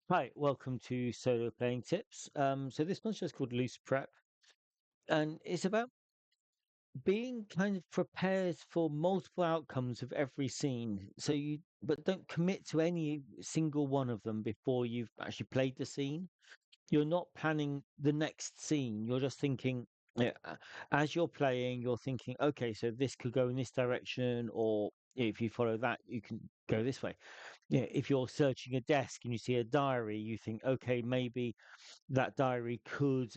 Hi, welcome to Solo Playing Tips. So this one's just called Loose Prep, and it's about being kind of prepared for multiple outcomes of every scene. But don't commit to any single one of them before you've actually played the scene. You're not planning the next scene. You're just thinking, as you're playing, you're thinking, okay, so this could go in this direction, or if you follow that, you can go this way. Yeah, if you're searching a desk and you see a diary, you think, okay, maybe that diary could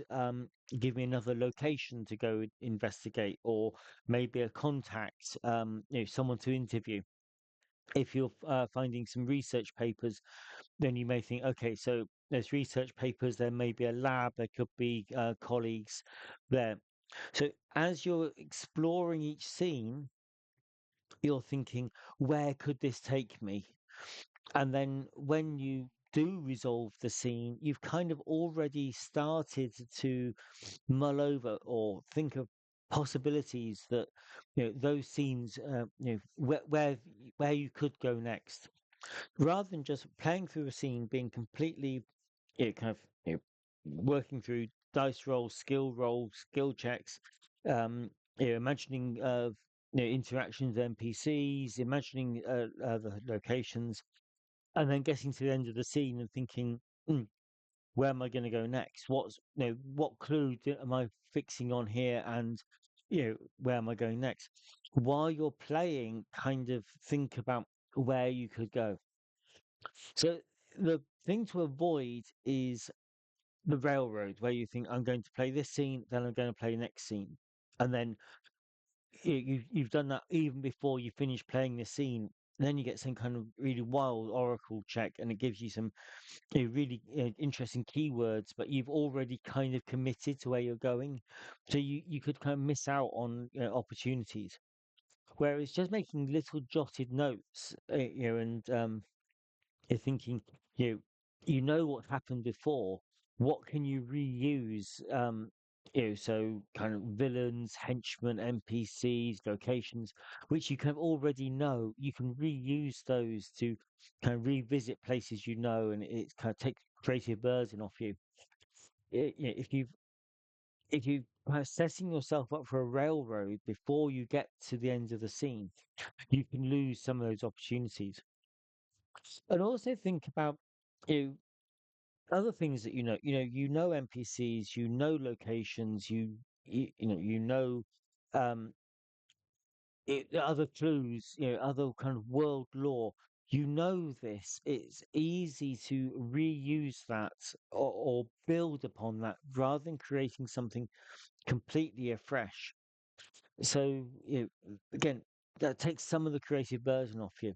give me another location to go investigate, or maybe a contact, someone to interview. If you're finding some research papers, then you may think, okay, so there's research papers, there may be a lab, there could be colleagues there. So as you're exploring each scene, you're thinking, where could this take me? And then when you do resolve the scene, you've kind of already started to mull over or think of possibilities that those scenes where you could go next, rather than just playing through a scene, being completely kind of working through dice rolls, skill checks, imagining interactions with NPCs, imagining the locations, and then getting to the end of the scene and thinking, "Hmm, where am I going to go next? What clue am I fixing on here? And where am I going next?" While you're playing, kind of think about where you could go. So the thing to avoid is the railroad, where you think, I'm going to play this scene, then I'm going to play next scene, and then you've done that even before you finish playing the scene. Then you get some kind of really wild oracle check, and it gives you some really interesting keywords, but you've already kind of committed to where you're going, so you could kind of miss out on opportunities. Whereas just making little jotted notes, and you're thinking, you know, you know what happened before. What can you reuse? So kind of villains, henchmen, NPCs, locations, which you kind of already know. You can reuse those to kind of revisit places and it's kind of take creative burden off you. If you are setting yourself up for a railroad before you get to the end of the scene, you can lose some of those opportunities. And also think about you know, other things that NPCs, locations, um other clues, other kind of world lore. You know this. It's easy to reuse that, or build upon that, rather than creating something completely afresh. So again, that takes some of the creative burden off you.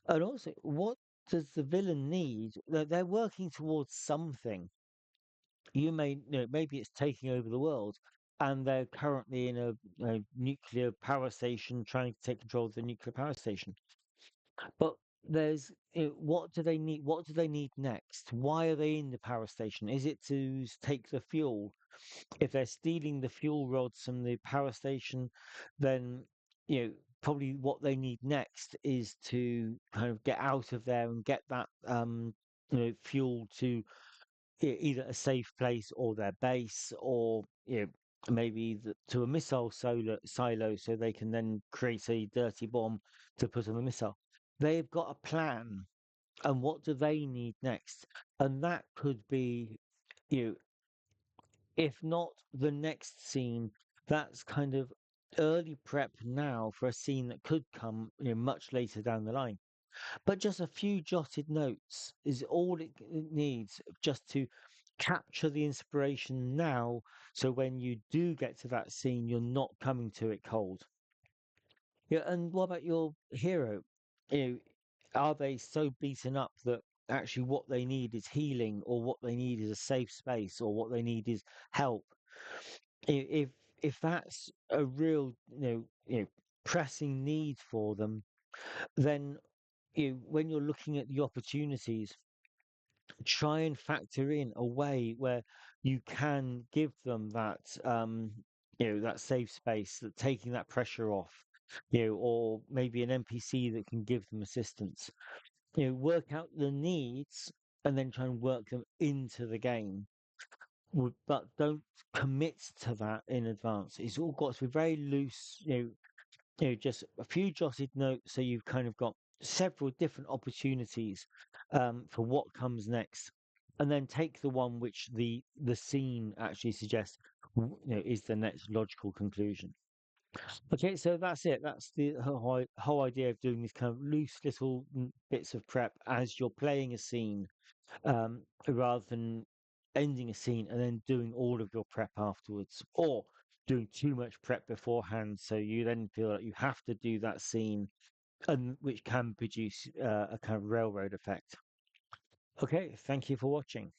And also, what does the villain need? They're working towards something. Maybe it's taking over the world, and they're currently in a nuclear power station trying to take control of the nuclear power station. But what do they need? What do they need next? Why are they in the power station? Is it to take the fuel? If they're stealing the fuel rods from the power station, then probably what they need next is to kind of get out of there and get that fuel to either a safe place or their base, or maybe to a missile silo, so they can then create a dirty bomb to put on the missile. They've got a plan, and what do they need next? And that could be, you know, if not the next scene, that's kind of early prep now for a scene that could come, much later down the line. But just a few jotted notes is all it needs, just to capture the inspiration now, so when you do get to that scene, you're not coming to it cold. Yeah, and what about your hero? You know, are they so beaten up that actually what they need is healing, or what they need is a safe space, or what they need is help? If that's a real pressing need for them, then when you're looking at the opportunities, try and factor in a way where you can give them that safe space, that taking that pressure off, or maybe an NPC that can give them assistance. Work out the needs, and then try and work them into the game. But don't commit to that in advance. It's all got to be very loose, just a few jotted notes, so you've kind of got several different opportunities for what comes next, and then take the one which the scene actually suggests, is the next logical conclusion. Okay, so that's it. That's the whole idea of doing these kind of loose little bits of prep as you're playing a scene, rather than ending a scene and then doing all of your prep afterwards, or doing too much prep beforehand, so you then feel like you have to do that scene, and which can produce a kind of railroad effect. Okay, thank you for watching.